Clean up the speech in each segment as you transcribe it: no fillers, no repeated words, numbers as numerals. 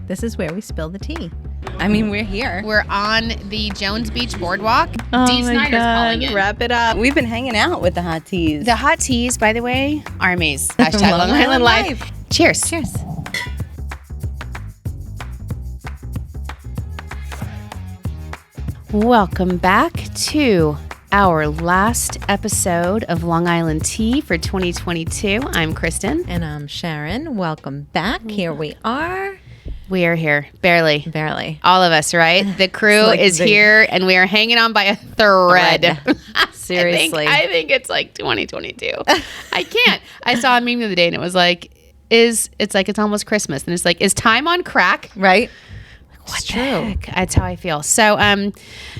This is where we spill the tea. I mean, we're here. We're on the Jones Beach Boardwalk. Oh Dee Snyder's calling in. Wrap it up. We've been hanging out with the HotTeas. The HotTeas, by the way, armies. Hashtag Long Island Life. Cheers. Cheers. Welcome back to our last episode of Long Island Tea for 2022. I'm Kristen. And I'm Sharon. Welcome back. Here we are. We are here. Barely. Barely. All of us, right? The crew like is here and we are hanging on by a thread. Seriously. I think it's like 2022. I can't. I saw a meme the other day and it was like, it's almost Christmas. And it's like, is time on crack? Right? What the heck? That's how I feel. So,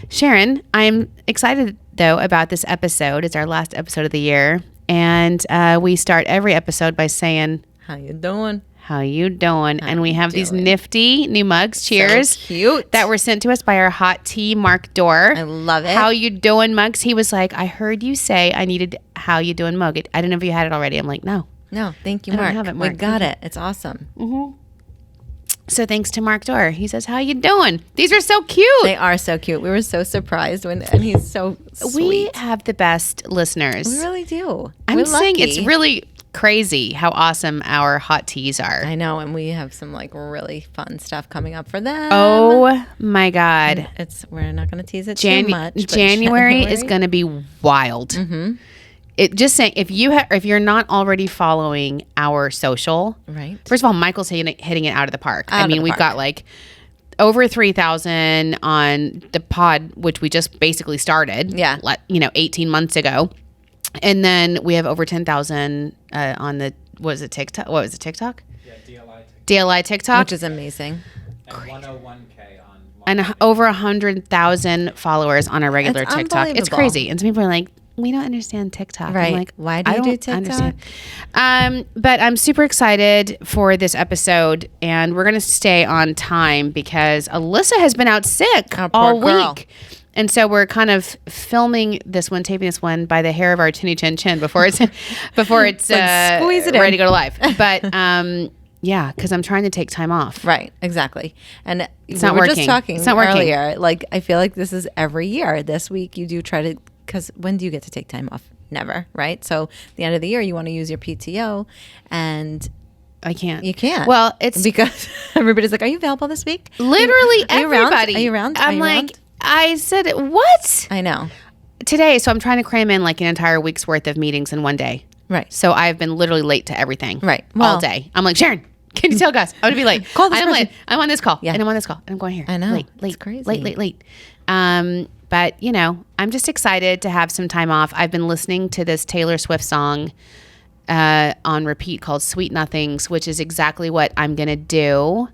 Sharon, I'm excited though about this episode. It's our last episode of the year, and we start every episode by saying, How you doing? How you doing? And we have these nifty new mugs. Cheers! So cute. That were sent to us by our HotTea Mark Dorr. I love it. How you doing mugs? He was like, I heard you say I needed how you doing mug. I didn't know if you had it already. I'm like, no. No, thank you, I don't Mark. have it, Mark. We got it. It's awesome. Mm-hmm. So thanks to Mark Dorr. He says, how you doing? These are so cute. They are so cute. We were so surprised and he's so sweet. We have the best listeners. We really do. I'm We're saying lucky. it's really crazy how awesome our hot teas are. I know, and we have some like really fun stuff coming up for them. Oh my God. We're not going to tease it too much. But January is going to be wild. Mm-hmm. It just saying if you're not already following our social, right? First of all, Michael's hitting it out of the park. We've got like over 3,000 on the pod, which we just basically started. Yeah, 18 months ago, and then we have over 10,000 on the TikTok? What was it, TikTok? Yeah, DLI TikTok, which is amazing. And 101K on. And over 100,000 followers on our regular It's TikTok. It's crazy, and some people are like, we don't understand TikTok. Right. I'm like, why do you do TikTok? But I'm super excited for this episode, and we're going to stay on time because Alyssa has been out sick all week. And so we're kind of taping this one by the hair of our chinny chin chin before it's squeeze it ready to go to live. But yeah, because I'm trying to take time off. Right, exactly. And it's not working. Just talking it's not working. Earlier, I feel like this is every year. This week you do try to. Because when do you get to take time off? Never, right? So the end of the year, you want to use your PTO, and I can't. You can't. Well, it's because everybody's like, "Are you available this week?" Literally, are you everybody. Are you around? I'm like, I said, what? I know. Today, so I'm trying to cram in like an entire week's worth of meetings in one day. Right. So I've been literally late to everything. Right. All day. I'm like, Sharon, can you tell Gus? I'm gonna be late. Call this I'm person. late. I'm on this call. Yeah. And I'm on this call. And I'm going here. I know. Late. It's crazy. Late. But, I'm just excited to have some time off. I've been listening to this Taylor Swift song on repeat called Sweet Nothings, which is exactly what I'm going to do.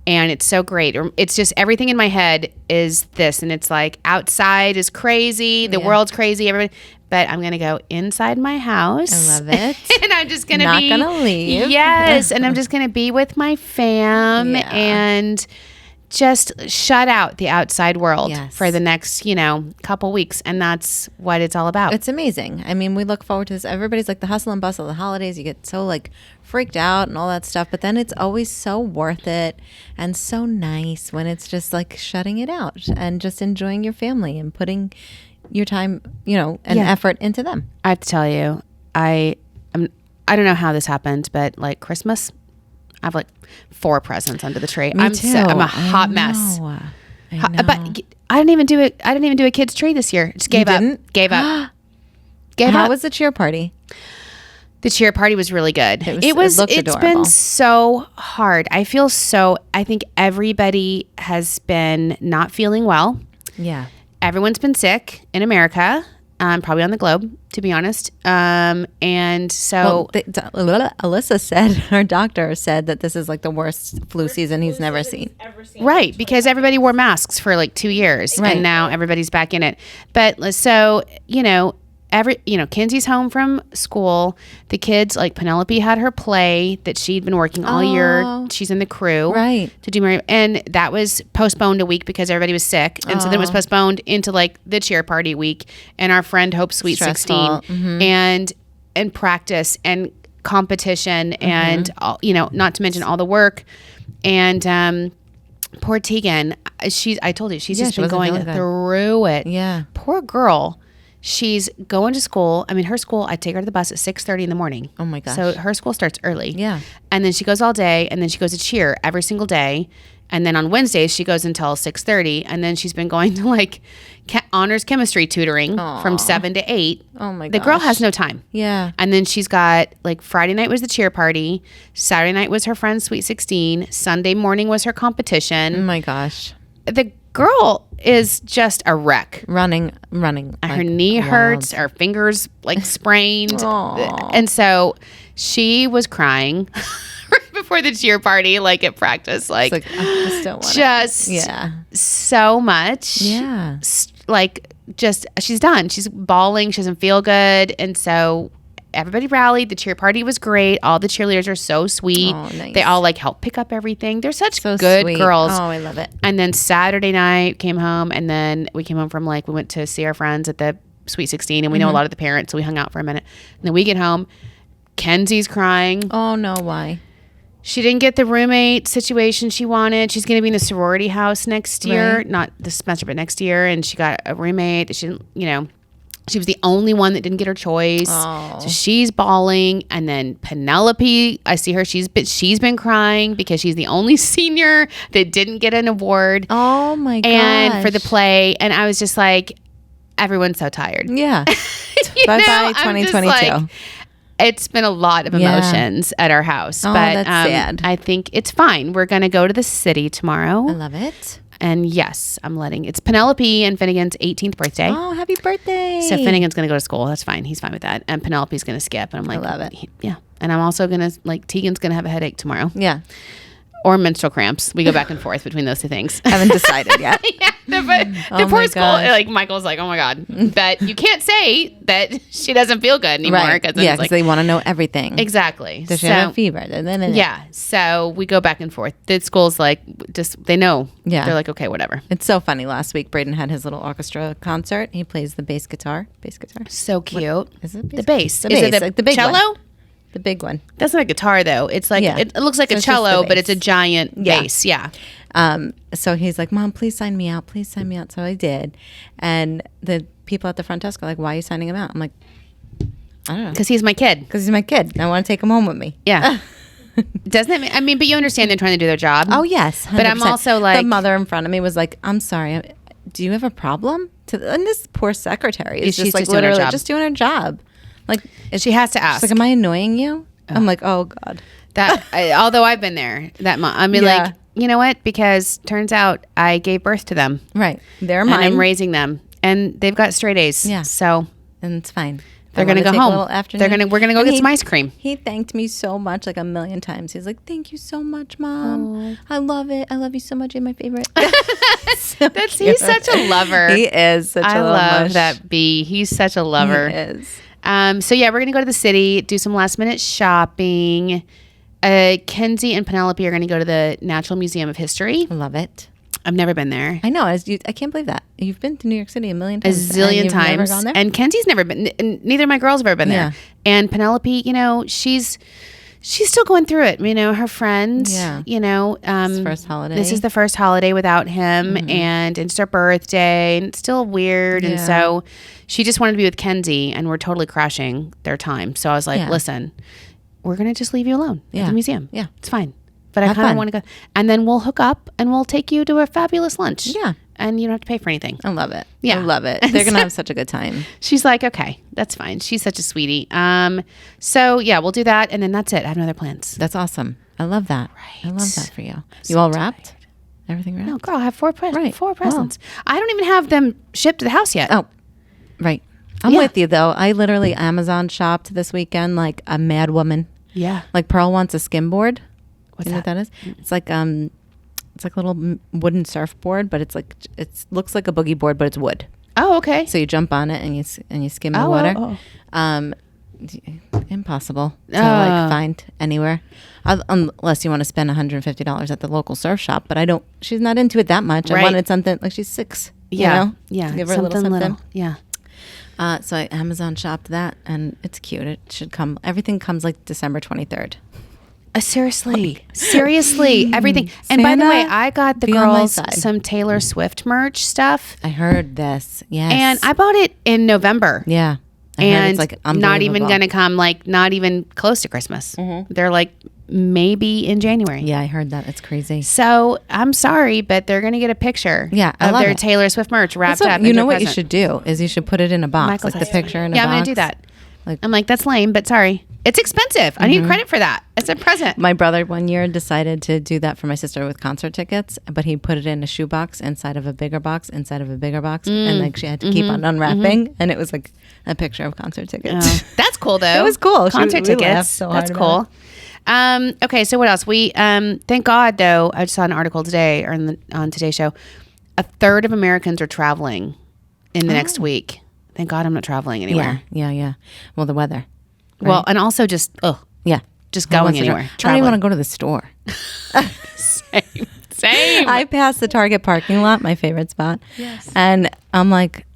And it's so great. It's just everything in my head is this. And it's like outside is crazy. The world's crazy. Everybody. But I'm going to go inside my house. I love it. And I'm just going to be. Not going to leave. Yes. And I'm just going to be with my fam and just shut out the outside world for the next, couple weeks. And that's what it's all about. It's amazing. I mean, we look forward to this. Everybody's like the hustle and bustle of the holidays. You get so freaked out and all that stuff. But then it's always so worth it and so nice when it's just shutting it out and just enjoying your family and putting your time, and effort into them. I have to tell you, I don't know how this happened, but Christmas, I have 4 presents under the tree. Me too. I'm a hot mess. I know. But I didn't even do it. I didn't even do a kid's tree this year. Just gave up. Gave up. How was the cheer party? The cheer party was really good. It looked adorable. It's been so hard. I think everybody has been not feeling well. Yeah. Everyone's been sick in America. Probably on the globe, to be honest. And so Alyssa said, her doctor said that this is the worst flu season he's never seen. Right, because everybody wore masks for 2 years, and now everybody's back in it. But so, Kenzie's home from school. The kids, Penelope had her play that she'd been working all year. She's in the crew. Right. To do Mary. And that was postponed a week because everybody was sick. And so then it was postponed into the cheer party week and our friend Hope's Sweet Stressful. 16 and practice and competition and, not to mention all the work. And poor Tegan, I told you, she's just she been wasn't going feeling good. through it. Yeah. Poor girl. She's going to school. I mean, her school, I take her to the bus at 6:30 in the morning. Oh my gosh. So her school starts early. Yeah. And then she goes all day, and then she goes to cheer every single day. And then on Wednesdays, she goes until 6:30. And then she's been going to like honors chemistry tutoring from 7 to 8. Oh my The girl gosh. has no time. Yeah. And then she's got like Friday night was the cheer party. Saturday night was her friend's Sweet 16. Sunday morning was her Oh competition. my gosh. The girl is just a wreck. Running. Her knee hurts, her fingers like sprained. Aw. And so she was crying right before the cheer party, like at practice, like, It's like, I just don't want just Yeah. so much. Yeah. Like just, she's done. She's bawling. She doesn't feel good. And so everybody rallied. The cheer party was great. All the cheerleaders are so sweet. Oh, nice. They all like help pick up everything. They're such So good sweet. girls. Oh, I love it. And then Saturday night came home, and then we came home from like, we went to see our friends at the Sweet 16, and we know a lot of the parents, so we hung out for a minute. And then we get home, Kenzie's crying. Oh no, why? She didn't get the roommate situation she wanted. She's going to be in the sorority house next year, Right. not this semester, but next year. And she got a roommate that she didn't, she was the only one that didn't get her choice. Oh. So she's bawling. And then Penelope, I see her. She's been crying because she's the only senior that didn't get an award Oh my gosh. and for the play. And I was just like, everyone's so tired. Yeah. You Bye know, bye I'm just 2022. like, it's been a lot of Yeah. emotions at our house. Oh, but that's sad. I think it's fine. We're going to go to the city tomorrow. I love it. And yes, it's Penelope and Finnegan's 18th birthday. Oh, happy birthday. So Finnegan's going to go to school. That's fine. He's fine with that. And Penelope's going to skip. And I'm like, love it. Yeah. And I'm also going to, Tegan's going to have a headache tomorrow. Yeah. Or menstrual cramps. We go back and forth between those two things. Haven't decided yet. Yeah, the Oh poor my school, gosh. Michael's like, oh my God. But you can't say that she doesn't feel good anymore. Right. Cause Yeah, it's because they want to know everything. exactly. Does she have a fever? Yeah. So we go back and forth. The school's like, they know. Yeah. They're like, okay, whatever. It's so funny. Last week, Braden had his little orchestra concert. He plays the bass guitar. So cute. Is it The bass. The Is bass, it like the big cello? one. The big one. That's not a guitar though. It's like, Yeah. it looks like So a it's just the cello, but bass. it's a giant Yeah. bass. Yeah. So he's like, Mom, please sign me out. Please sign me out. So I did. And the people at the front desk are like, why are you signing him out? I'm like, I don't know. Because he's my kid. Because he's my kid. I want to take him home with me. Yeah. Doesn't it? I mean, but you understand they're trying to do their job. Oh, yes. 100%. But I'm also like, the mother in front of me was like, I'm sorry. Do you have a problem? And this poor secretary is She's just like just doing her literally job. just doing her job. Like, she has to she's ask. like, am I annoying you? I'm like, oh, God. Although I've been there I mean, Yeah. like, you know what? Because turns out I gave birth to them. Right. They're And mine. I'm raising them. And they've got straight A's. Yeah. So and it's fine. they're going to go home. We're going to go get some ice cream. He thanked me so much, like a million times. He's like, "Thank you so much, Mom. I love it. I love you so much. You're my favorite." So He's cute. such a lover. He is such I a little love mush. that bee. He's such a lover. He is. So yeah, we're gonna go to the city, do some last minute shopping. Kenzie and Penelope are gonna go to the Natural Museum of History. I love it. I've never been there. I know. I can't believe that you've been to New York City a million A times. zillion and you've times. Never gone there? And Kenzie's never been. Neither of my girls have ever been Yeah. there. And Penelope, she's still going through it. Her friend. Yeah. His first holiday. This is the first holiday without him, and it's their birthday, and it's still weird. And Yeah. so she just wanted to be with Kenzie, and we're totally crashing their time. So I was like, Yeah. listen, we're gonna just leave you alone at Yeah. the museum. Yeah. It's fine. But I Have kind of fun. want to go, and then we'll hook up, and we'll take you to a fabulous lunch. Yeah. And you don't have to pay for anything. I love it. Yeah. I love it. They're gonna have such a good time. She's like, okay, that's fine. She's such a sweetie. So yeah, we'll do that, and then that's it. I have no other plans. That's awesome. I love that. I Right. love that for you. so You all wrapped? Everything wrapped? No, girl, I have four Right. presents. I don't even have them shipped to the house yet. Oh, right. I'm Yeah. with you though. I literally Amazon shopped this weekend like a mad woman. Yeah. Like Pearl wants a skimboard. What's You know what that is? It's like a little wooden surfboard, but it's like looks like a boogie board, but it's wood. Oh, okay. So you jump on it and you skim the Oh, water. oh, Impossible to Oh. like find anywhere, unless you want to spend $150 at the local surf shop. But I don't. She's not into it that much. I Right. wanted something like she's 6. Yeah. You know? Yeah. To give her a little something. Yeah. So I Amazon shopped that, and it's cute. It should come. Everything comes like December 23rd. Seriously, everything. And by the Santa, way, I got the be on my girls side. some Taylor Swift merch stuff, I heard this. Yes. and I bought it in November. yeah. I heard And it's like not even unbelievable. going to come, like not even close to Christmas. They're like maybe in January. Yeah, I heard that. It's crazy. So I'm sorry, but they're going to get a picture I of love their it. Taylor Swift merch wrapped So, up. you into know a what you present. should do is you should put it in a box, Michael's like the has- picture in a Yeah, box. I'm going to do that. Like- I'm like, that's lame, but sorry. It's expensive. I need credit for that. It's a present. My brother one year decided to do that for my sister with concert tickets, but he put it in a shoebox inside of a bigger box, inside of a bigger box, and like she had to keep on unwrapping, and it was like a picture of concert tickets. That's cool though. It was cool. Concert We laughed tickets. so hard That's about cool. Okay, so what else? We thank God though. I just saw an article today or on Today's Show. A third of Americans are traveling in the next week. Thank God I'm not traveling anywhere. Yeah. Well, the weather. Well, and also just Yeah. just Who going wants to anywhere. I don't even want to go to the store. Same. I passed the Target parking lot, my favorite spot. Yes. And I'm like,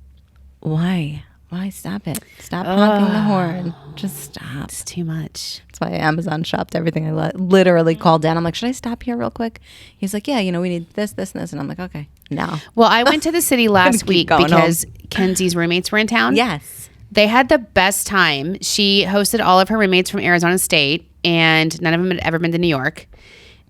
why? Why stop it? Stop honking the horn. Just stop. It's too much. That's why I Amazon shopped everything. I literally called down. I'm like, should I stop here real quick? He's like, yeah, we need this, this, and this. And I'm like, okay, no. Well, I went to the city last keep week going because Kenzie's roommates were in town. Yes. They had the best time. She hosted all of her roommates from Arizona State, and none of them had ever been to New York.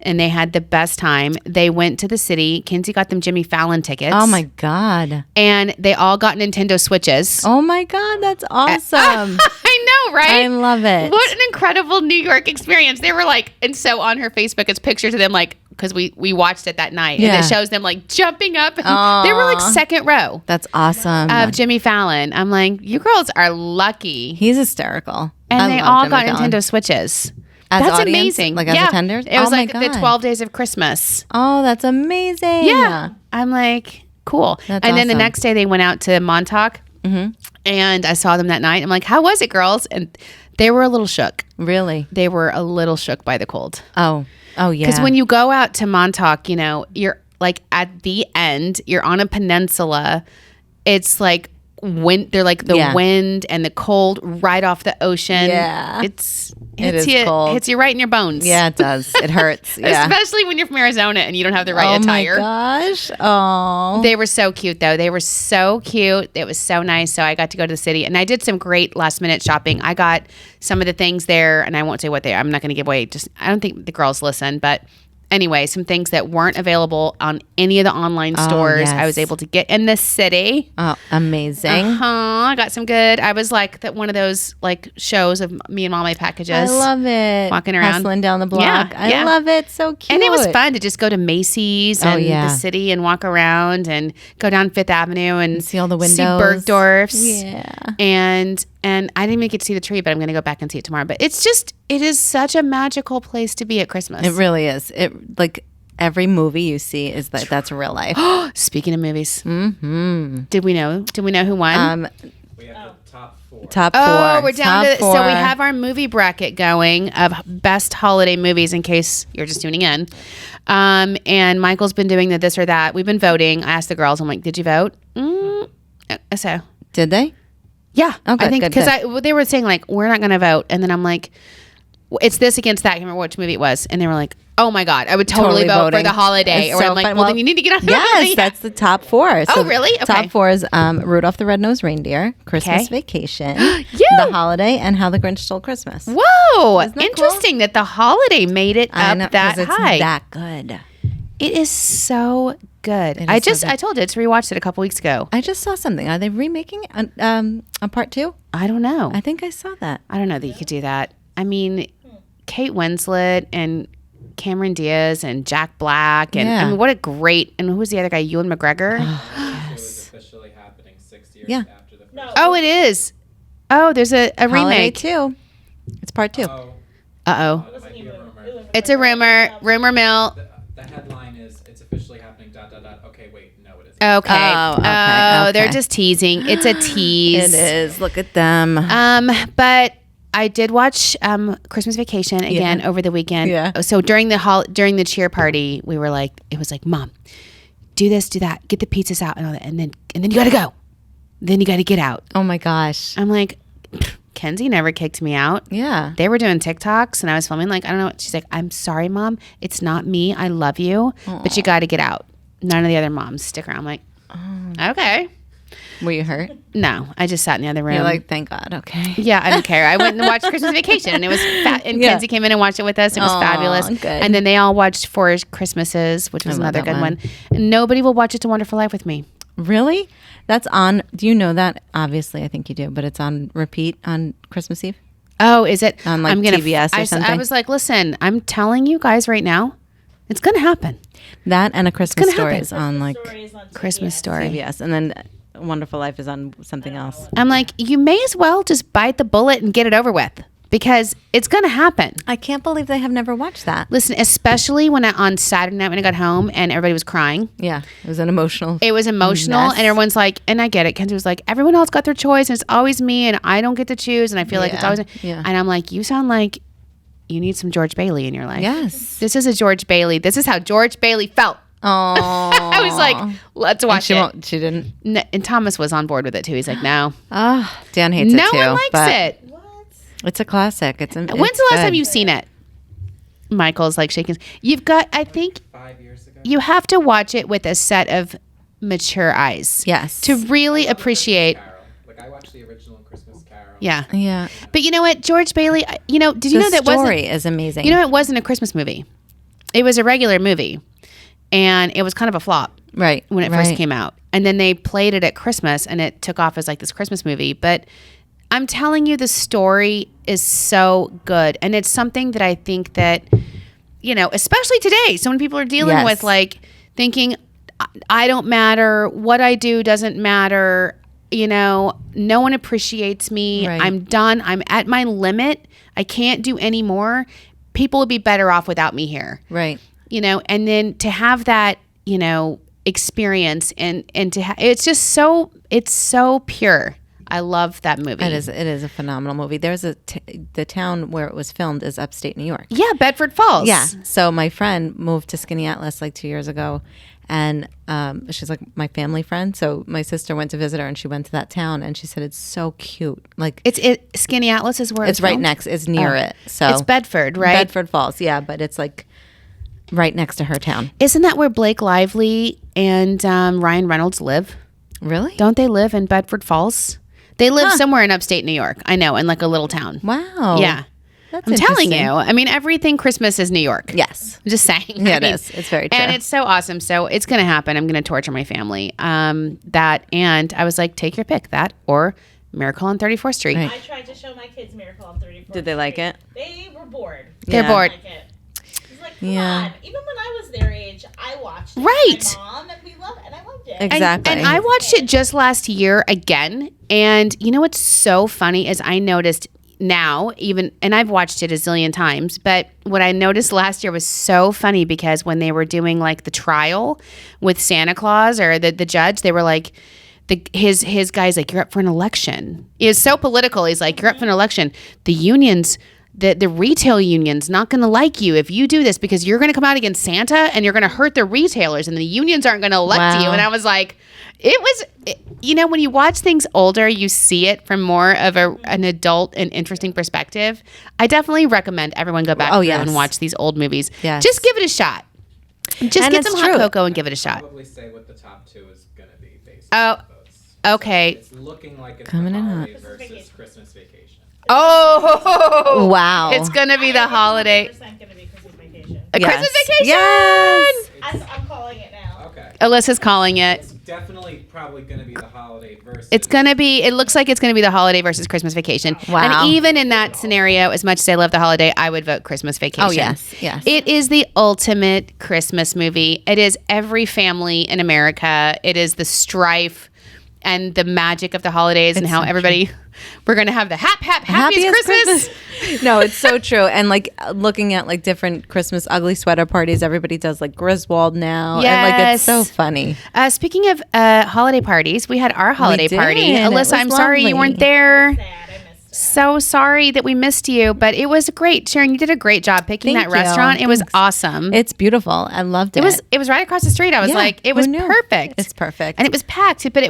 And they had the best time. They went to the city. Kenzie got them Jimmy Fallon tickets. Oh my God. And they all got Nintendo Switches. Oh my God. That's awesome. I know, right? I love it. What an incredible New York experience. They were like, and so on her Facebook, it's pictures of them like, because we watched it that night. Yeah. And it shows them like jumping up. And they were like second row That's awesome. of Jimmy Fallon. I'm like, you girls are lucky. He's hysterical. And I they love all Jimmy got Fallon. Nintendo Switches. As That's audience? amazing. Like as yeah. attenders? It was Oh my like the God. 12 days of Christmas. Oh, that's amazing. Yeah. I'm like, cool. That's and then the awesome. next day they went out to Montauk and I saw them that night. I'm like, how was it, girls? And they were a little shook. Really? They were a little shook by the cold. Oh yeah. Because when you go out to Montauk, you're like at the end, you're on a peninsula. It's like wind. They're like the Yeah. wind and the cold right off the ocean. Yeah. It is cold. hits you right in your bones. Yeah, it does. It hurts. Yeah. Especially when you're from Arizona and you don't have the right oh attire. my gosh. Oh. They were so cute though. They were so cute. It was so nice. So I got to go to the city and I did some great last minute shopping. I got some of the things there and I won't say what they are. I'm not going to give away. I don't think the girls listen, but anyway, some things that weren't available on any of the online stores. I was yes. able to get in the city. Oh, amazing. I got some good. I was like one of those like shows of me and all my packages. I love it. Walking around. Hustling down the block. Yeah, I yeah. love it. So cute. And it was fun to just go to Macy's and yeah. the city and walk around and go down Fifth Avenue and see all the windows. See Bergdorf's. Yeah. And I didn't even get to see the tree, but I'm going to go back and see it tomorrow. But it is such a magical place to be at Christmas. It really is. It like every movie you see is that's real life. Speaking of movies, did we know who won? We have the top four. Top four. Oh, we're down Top to four. so we have our movie bracket going of best holiday movies in case you're just tuning in. And Michael's been doing the this or that. We've been voting. I asked the girls. I'm like, did you vote? So Did they? yeah, Okay, I think good, because they were saying like we're not going to vote, and then I'm like, it's this against that. I can't remember which movie it was, and they were like, oh my God, I would totally vote voting. for the holiday. It's Or so I'm like, fun. well, then you need to get on. Yes, Yeah. that's the top four. Oh, really? Okay. Top four is Rudolph the Red-Nosed Reindeer, Christmas Okay. Vacation, You. The Holiday, and How the Grinch Stole Christmas. Whoa, Isn't that interesting that the holiday made it I know, up that 'cause it's high. that good. It is so good. It is I so just good. I told you, I just rewatched it a couple weeks ago. I just saw something. Are they remaking a part two? I don't know. I think I saw that. I don't know that you could do that. I mean, Kate Winslet and Cameron Diaz and Jack Black and Yeah. I mean, what a great and who was the other guy? Ewan McGregor. It was officially happening 6 years Yeah. after the first. Oh, it is. Oh, there's a Holiday remake. 2. It's part 2. Oh, Uh-oh. that might be a rumor. It's a rumor. Rumor mill. The headline is it's officially happening. ... Okay, wait, no, it isn't. Okay. Oh, okay, They're okay. just teasing. It's a tease. It is. Look at them. But I did watch Christmas Vacation again over the weekend. Yeah. So during the cheer party, we were like, it was like, Mom, do this, do that, get the pizzas out and all that, and then you got to go. Then you got to get out. Oh my gosh. I'm like, Kenzie never kicked me out. Yeah. They were doing TikToks and I was filming like, I don't know. She's like, I'm sorry, Mom. It's not me. I love you, but you got to get out. None of the other moms stick around. I'm like, okay. Were you hurt? No, I just sat in the other room. You're like, thank God. Okay. Yeah, I didn't care. I went and watched Christmas Vacation, and it was and Yeah. Kenzie came in and watched it with us. It was fabulous. Good. And then they all watched Four Christmases, which was I love another that good one. one. And nobody will watch It's a Wonderful Life with me. Really? That's on. Do you know that? Obviously, I think you do, but it's on repeat on Christmas Eve. Oh, is it? On, like, TBS or something? I was like, listen, I'm telling you guys right now, it's going to happen. That and A Christmas gonna Story happen. is on like Stories on Christmas TBS. Story. CBS, and then Wonderful Life is on something else. I'm like, you may as well just bite the bullet and get it over with because it's going to happen. I can't believe they have never watched that. Listen, especially on Saturday night when I got home and everybody was crying. Yeah, it was an emotional. It was emotional, mess. and everyone's like, and I get it. Kenzie was like, everyone else got their choice, and it's always me, and I don't get to choose, and I feel like it's Yeah, always. yeah. And I'm like, you sound like you need some George Bailey in your life. Yes. This is a George Bailey. This is how George Bailey felt. Oh, I was like, let's watch she it. won't. She didn't. And Thomas was on board with it too. He's like, no, Oh, Dan hates no it too. one likes but it. It's a classic. It's. When's the last time you've seen it? Michael's like shaking. You've got. I think 5 years ago. you have to watch it with a set of mature eyes. Yes. To really appreciate. Carol. Like I watched the original Christmas Carol. Yeah. Yeah. But you know what, George Bailey, did you The know that story wasn't, is amazing. you know, it wasn't a Christmas movie. It was a regular movie. And it was kind of a flop right when it right. first came out. And then they played it at Christmas and it took off as like this Christmas movie. But I'm telling you, the story is so good. And it's something that I think that, especially today, so many people are dealing Yes. with like thinking, I don't matter, what I do doesn't matter, no one appreciates me. Right. I'm done. I'm at my limit. I can't do any more. People would be better off without me here. Right. And then to have that, experience and to it's just so, it's so pure. I love that movie. It is a phenomenal movie. There's the town where it was filmed is upstate New York. Yeah, Bedford Falls. Yeah. So my friend moved to Skinny Atlas like 2 years ago, and she's like my family friend. So my sister went to visit her, and she went to that town, and she said it's so cute. Like Skinny Atlas is where it's right filmed? next. It's near it. So It's Bedford, right? Bedford Falls. Yeah, but it's like right next to her town. Isn't that where Blake Lively and Ryan Reynolds live? Really? Don't they live in Bedford Falls? They live somewhere in upstate New York. I know, in like a little town. Wow. Yeah. That's I'm telling interesting. you. I mean, everything Christmas is New York. Yes. I'm just saying. Yeah, I it mean, is. It's very true. And it's so awesome. So it's going to happen. I'm going to torture my family. That, and I was like, take your pick, that or Miracle on 34th Street. Right. I tried to show my kids Miracle on 34th Did they like Street. it? They were bored. They're Yeah. bored. Like it. It's like, come Yeah. on. Even when I was their age, I watched it Right. with my mom, and we loved it, and I loved it. Exactly. And I watched it just last year again. And you know what's so funny is I noticed now, and I've watched it a zillion times, but what I noticed last year was so funny because when they were doing like the trial with Santa Claus or the judge, they were like, his guy's like, you're up for an election. It's so political. He's like, you're up for an election. The unions, the retail union's not going to like you if you do this because you're going to come out against Santa and you're going to hurt the retailers and the unions aren't going to elect you. Wow. And I was like, when you watch things older, you see it from more of an adult and interesting perspective. I definitely recommend everyone go back through yes. and watch these old movies. Yes. Just give it a shot. Just And get it's some hot true. cocoa and give it a shot. Probably say what the top two is gonna be based Oh, on votes. okay. It's looking like it's Coming the in hot. holiday versus Christmas Vacation. Oh, Wow. It's going to be the holiday. 100% going to be Christmas Vacation. A Yes. Christmas Vacation. Yes. I'm calling it now. Okay. Alyssa's calling it. It's definitely probably gonna be the holiday versus. It looks like it's going to be the holiday versus Christmas Vacation. Wow. And even in that scenario, as much as I love the holiday, I would vote Christmas Vacation. Oh, yes. Yes. It is the ultimate Christmas movie. It is every family in America. It is the strife and the magic of the holidays and how everybody, we're going to have the happiest Christmas. No, it's so true. And like looking at like different Christmas ugly sweater parties, everybody does like Griswold now. And like it's so Yes. funny. Speaking of holiday parties, we had our holiday did. party. It Alyssa, was I'm sorry you lovely. weren't there. Sad. I missed So sorry that we missed you, but it was great. Sharon, you did a great job picking Thank that you. restaurant. It was Thanks. awesome. It's beautiful. I loved it. It was right across the street. I was Yeah, like, it who was knew? perfect. It's perfect. And it was packed, but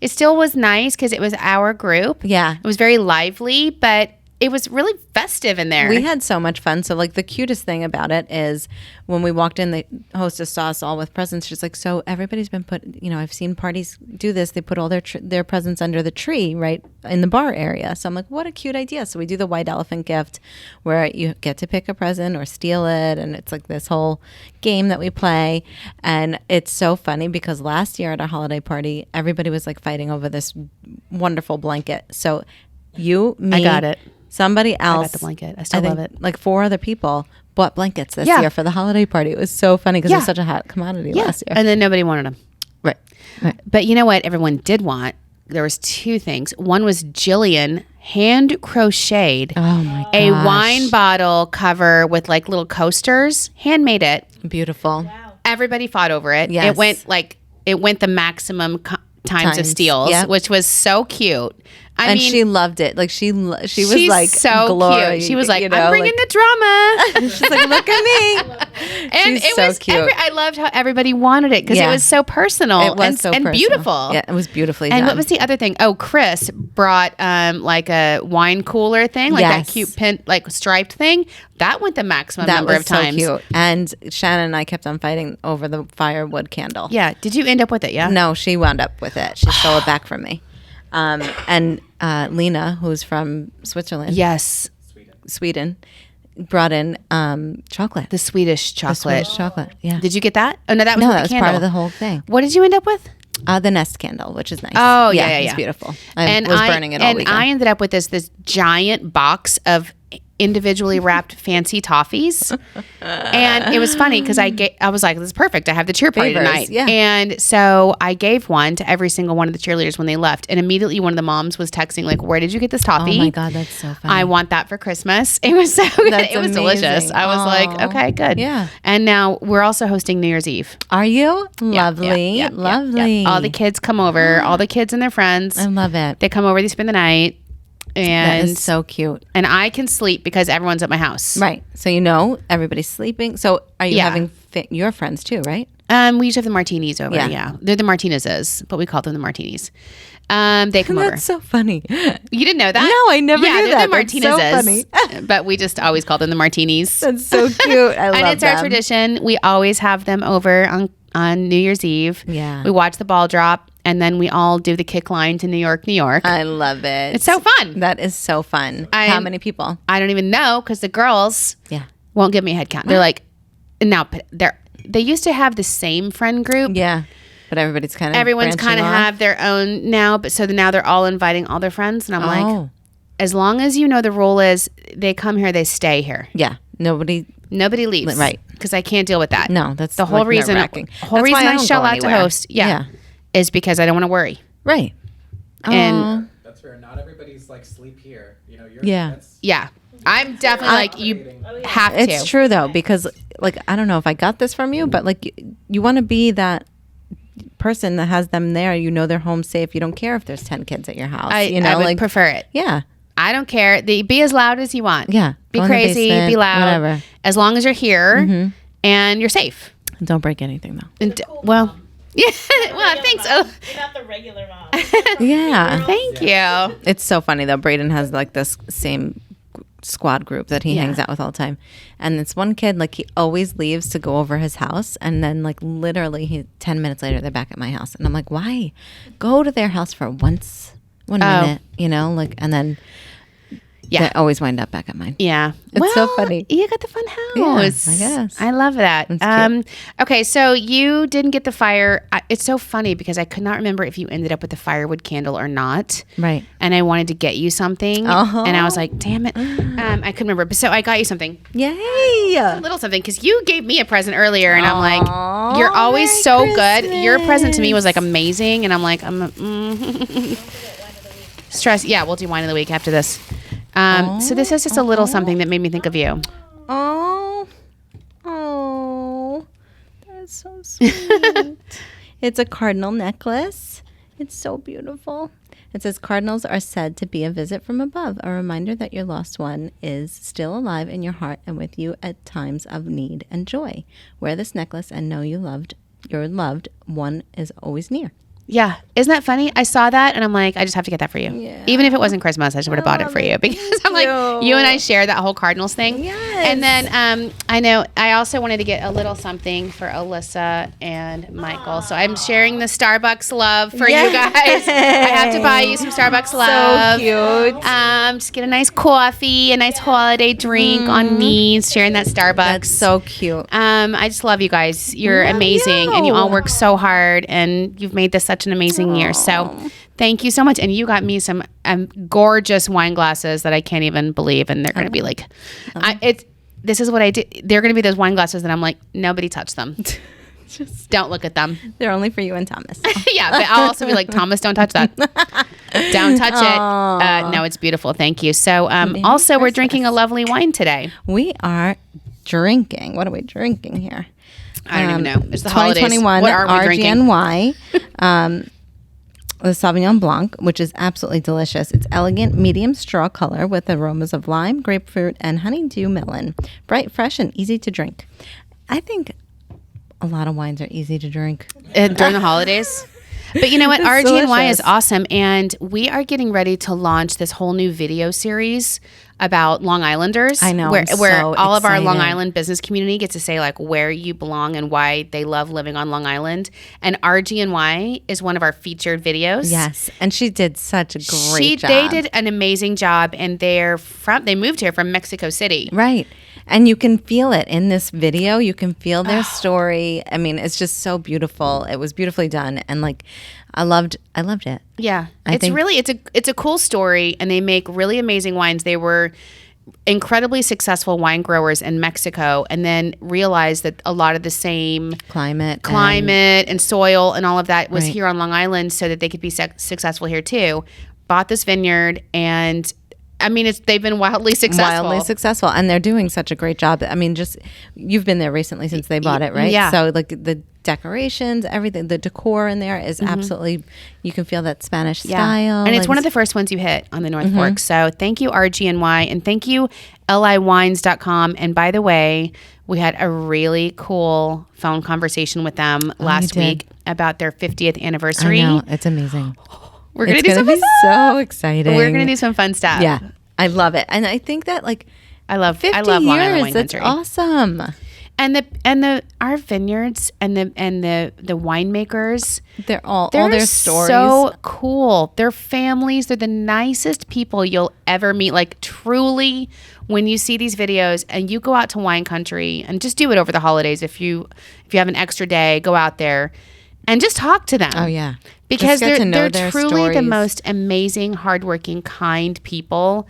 it still was nice because it was our group. Yeah. It was very lively, but it was really festive in there. We had so much fun. So, like, the cutest thing about it is when we walked in, the hostess saw us all with presents. She's like, so everybody's been I've seen parties do this. They put all their presents under the tree, right, in the bar area. So I'm like, what a cute idea. So we do the white elephant gift where you get to pick a present or steal it. And it's like this whole game that we play. And it's so funny because last year at our holiday party, everybody was like fighting over this wonderful blanket. So you, me, I got it. Somebody else. I got the blanket. I still think, love it. Like 4 other people bought blankets this Yeah. year for the holiday party. It was so funny because it Yeah. was such a hot commodity last year. And then nobody wanted them. Right. But you know what everyone did want? There was 2 things. One was Jillian hand crocheted Oh my gosh. a wine bottle cover with like little coasters, handmade it. Beautiful. Wow. Everybody fought over it. Yes. It went the maximum times of Times. steals, Yep. which was so cute. I And mean, she loved it. Like she was she's like so glory, cute. She was like, you know, I'm bringing like- the drama. She's like, look at me. And She's it so was cute. I loved how everybody wanted it because Yeah. it was so personal It was and, so and personal. beautiful. Yeah, it was beautifully And done. what was the other thing? Oh, Chris brought like a wine cooler thing, like Yes. that cute pin, like striped thing. That went the maximum that number was of times. so cute. And Shannon and I kept on fighting over the firewood candle. Yeah. Did you end up with it? Yeah. No, she wound up with it. She stole it back from me. And Lena, who's from Switzerland, Yes. Sweden, brought in chocolate. The Swedish The chocolate. Swedish chocolate. Yeah. Did you get that? Oh no, that was No, with that the was candle. part of the whole thing. What did you end up with? The nest candle, which is nice. Oh, yeah, It's yeah. beautiful. I was burning it all and weekend. I ended up with this giant box of individually wrapped fancy toffees. And it was funny because I was like, this is perfect. I have the cheer party Favors, tonight. yeah. And so I gave one to every single one of the cheerleaders when they left. And immediately one of the moms was texting like, where did you get this toffee? Oh my God, that's so funny. I want that for Christmas. It was so good. That's It was delicious. amazing. I was like, Aw. okay, good. Yeah. And now we're also hosting New Year's Eve. Are you? Yeah, Lovely. yeah, yeah, Lovely. yeah. All the kids come over, all the kids and their friends. I love it. They come over, they spend the night. That And is so cute. and I can sleep because everyone's at my house. Right. So everybody's sleeping. So are you Yeah. having your friends too, right? We usually have the martinis over. Yeah. Yeah. They're the Martinez's, but we call them the martinis. They come over. That's so funny. You didn't know that? No, I never yeah, knew they're that. the That's so Martinez's. But we just always call them the martinis. That's so cute. I love And it's them. our tradition. We always have them over on New Year's Eve. Yeah. We watch the ball drop and then we all do the kick line to New York, New York. I love it. It's so fun. That is so fun. How many people? I don't even know because the girls Yeah. won't give me a head count. They're like, now they used to have the same friend group. Yeah. But everybody's kind of Everyone's kind of off. have their own now, but so now they're all inviting all their friends, and I'm like, Oh. as long as you know the rule is they come here, they stay here. Yeah. Nobody. Nobody leaves, Right. Because I can't deal with that. No, that's the whole like reason. nerve-wracking. Whole That's reason why I I don't shell go out anywhere. to host, Yeah. is because I don't want to worry. Right. And That's fair. Not everybody's like sleep here. You know, you're Yeah. That's, yeah, I'm definitely like you have to. It's true though, because like I don't know if I got this from you, but like you want to be that person that has them there. You know they're home safe. You don't care if there's 10 kids at your house. I would like prefer it. yeah, I don't care. Be as loud as you want. yeah. Be Go in the crazy. basement, Be loud. whatever. As long as you're here and you're safe. Don't break anything though. And well, yeah. Well, thanks. Oh, You're not the regular mom. Yeah. thank you. It's so funny though. Braden has like this same squad group that he Yeah. hangs out with all the time, and this one kid like he always leaves to go over his house, and then like literally 10 minutes later they're back at my house, and I'm like, why? Go to their house for one minute, like, and then Yeah. they always wind up back at mine. Yeah. It's so funny. You got the fun house. I guess. I love that. It's cute. Okay, so you didn't get the fire. It's so funny because I could not remember if you ended up with the firewood candle or not. Right. And I wanted to get you something. Uh-huh. And I was like, damn it. I couldn't remember. So I got you something. Yay! A little something because you gave me a present earlier and I'm Aw, like, you're always Merry so good. Your present to me was like Christmas. amazing. And I'm like, stress. Yeah, we'll do wine of the week after this. So this is just a little something that made me think of you. Oh, that's so sweet. It's a cardinal necklace. It's so beautiful. It says cardinals are said to be a visit from above, a reminder that your lost one is still alive in your heart and with you at times of need and joy. Wear this necklace and know your loved one is always near. Yeah. Isn't that funny? I saw that and I'm like, I just have to get that for you. Yeah. Even if it wasn't Christmas, I just would have bought it for you because I'm like, you and I share that whole Cardinals thing. Yes. And then I know I also wanted to get a little something for Alyssa and Michael. So I'm sharing the Starbucks love for you guys. I have to buy you some Starbucks love. So cute. Just get a nice coffee, a nice holiday drink on me, sharing that Starbucks. That's so cute. I just love you guys. You're Love amazing, you. and you all work so hard, and you've made this such an amazing year. So, thank you so much. And you got me some gorgeous wine glasses that I can't even believe, and they're going to be like, this is what I did. They're going to be those wine glasses that I'm like, nobody touch them. Just don't look at them. They're only for you and Thomas. Yeah, but I'll also be like, Thomas, don't touch that. Don't touch it. No, it's beautiful. Thank you. So, also, we're drinking a lovely wine today. We are drinking. What are we drinking here? I don't even know. It's the holidays. 2021 What are we drinking? RGNY, the Sauvignon Blanc, which is absolutely delicious. It's elegant, medium straw color with aromas of lime, grapefruit, and honeydew melon. Bright, fresh, and easy to drink. I think a lot of wines are easy to drink. During the holidays. But you know what? It's RGNY delicious. is awesome. And we are getting ready to launch this whole new video series about Long Islanders. I know, Where, I'm where so all of our Long excited. Island business community gets to say like where you belong and why they love living on Long Island. And RGNY is one of our featured videos. Yes, and she did such a great job. They did an amazing job, and they moved here from Mexico City. Right. And you can feel it in this video. You can feel their story. I mean, it's just so beautiful. It was beautifully done. And like, I loved it. Yeah. I think- It's a cool story, and they make really amazing wines. They were incredibly successful wine growers in Mexico, and then realized that a lot of the same Climate and soil and all of that was Right. here on Long Island so that they could be successful here too. Bought this vineyard, and I mean, they've been wildly successful. Wildly successful, and they're doing such a great job. I mean, just you've been there recently since they bought it, right? Yeah. So like the decorations, everything, the decor in there is absolutely. You can feel that Spanish style, And it's like, one of the first ones you hit on the North Fork. So thank you, RGNY, and thank you, liwines.com. And by the way, we had a really cool phone conversation with them last did. week about their 50th anniversary. I know, it's amazing. We're going to It's do gonna some be fun so exciting. We're going to do some fun stuff. Yeah, I love it, and I think that like I love 50 Long Island years, wine that's country. awesome. And our vineyards and the winemakers, They're all they're their stories. so cool. They're families. They're the nicest people you'll ever meet. Like truly, when you see these videos and you go out to wine country, and just do it over the holidays. If you have an extra day, go out there and just talk to them. Oh yeah, Because Just get to know they're their truly the stories. most amazing, hardworking, kind people.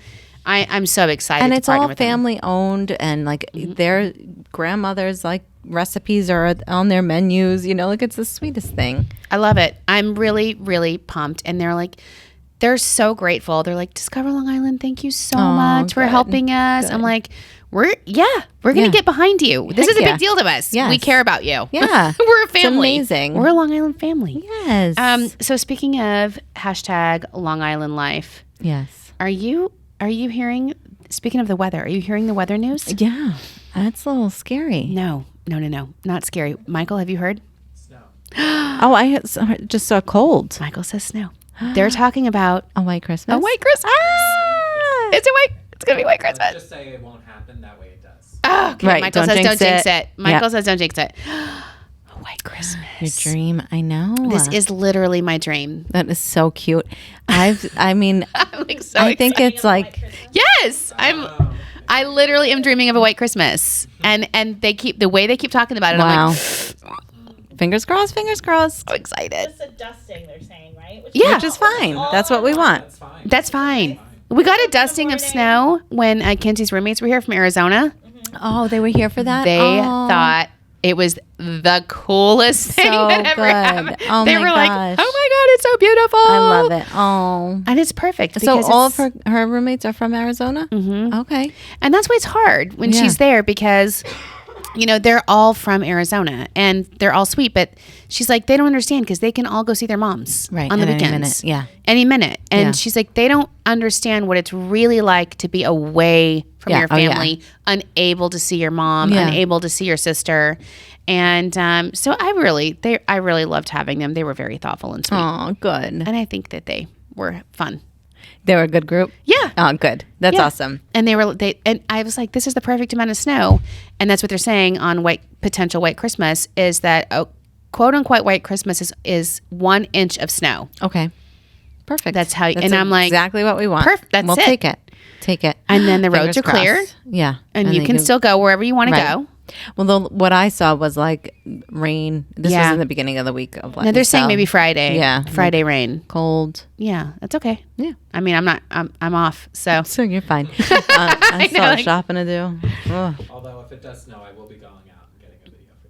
I'm so excited. And to it's partner all with them. family owned, and like their grandmothers like recipes are on their menus. You know, like it's the sweetest thing. I love it. I'm really, really pumped. And they're so grateful. They're like, Discover Long Island, thank you so much for good. helping us. Good. I'm like, we're going to Yeah. get behind you. This Heck is a yeah. big deal to us. Yes. We care about you. Yeah. We're a It's family. amazing. We're a Long Island family. Yes. So speaking of hashtag Long Island life, yes. are you hearing, speaking of the weather, are you hearing the weather news? Yeah. That's a little scary. No, not scary. Michael, have you heard? Snow. Oh, just saw cold. Michael says snow. They're talking about A white Christmas. a white Christmas. Ah! It's going to be white Christmas. Let's just say it won't happen. That way it does. Oh, okay. Right, Michael don't says jinx don't jinx it. it. Michael Yeah. says don't jinx it. A white Christmas. Your dream. I know. This is literally my dream. That is so cute. I mean, I'm like so I think excited. it's like, Yes, I literally am dreaming of a white Christmas, and the way they keep talking about it. wow. I'm like Fingers crossed, fingers crossed. so excited. Just a dusting, they're saying, right? Yeah. Which is fine. That's what we want. That's fine. That's fine. We got a dusting of snow when Kenzie's roommates were here from Arizona. Oh, they were here for that? They Oh. thought it was the coolest thing So that ever good. happened. Oh they my were like, gosh. "Oh my god, it's so beautiful!" I love it. Oh. and it's perfect. So because all of it's- her roommates are from Arizona? Mhm. Okay. And that's why it's hard when Yeah. she's there because you know, they're all from Arizona and they're all sweet, but she's like, they don't understand because they can all go see their moms Right, on the at any weekends. minute, yeah. Any minute. And Yeah. she's like, they don't understand what it's really like to be away from Yeah, your oh, yeah. family, unable to see your mom, Yeah. unable to see your sister. And so I really loved having them. They were very thoughtful and sweet. Oh, good. And I think that they were fun. They were a good group? Yeah. Oh, good. That's Yeah. awesome. And and I was like, this is the perfect amount of snow. And that's what they're saying on potential white Christmas is that quote unquote white Christmas is 1 inch of snow. Okay. Perfect. That's how, and I'm like, exactly what we want. Perfect. That's we'll it. take it. Take it. And then the roads Fingers are clear. crossed. Yeah. And you they can still go wherever you want Right. to go. Well, what I saw was like rain. This Yeah. was in the beginning of the week of Now they're saying so- maybe Friday. Yeah. Friday rain. Cold. Yeah. That's okay. Yeah. I mean, I'm off. So So you're fine. I still have like- shopping to do. Ugh. Although if it does snow, I will be going out and getting a video for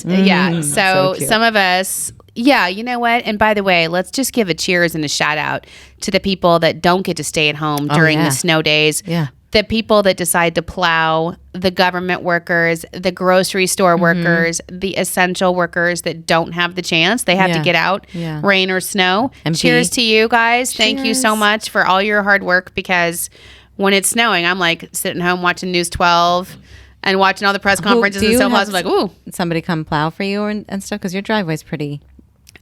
TikTok. yeah. So so cute. some of us, yeah, you know what? And by the way, let's just give a cheers and a shout out to the people that don't get to stay at home during yeah. the snow days. Yeah. The people that decide to plow, the government workers, the grocery store workers, the essential workers that don't have the chance. They have to Yeah. get out, Yeah. rain or snow. And Cheers be- to you guys. Thank you so Cheers. much for all your hard work because when it's snowing, I'm like sitting home watching News 12 and watching all the press conferences do and you so forth. have I'm like, ooh, Somebody come plow for you and stuff? Because your driveway's pretty.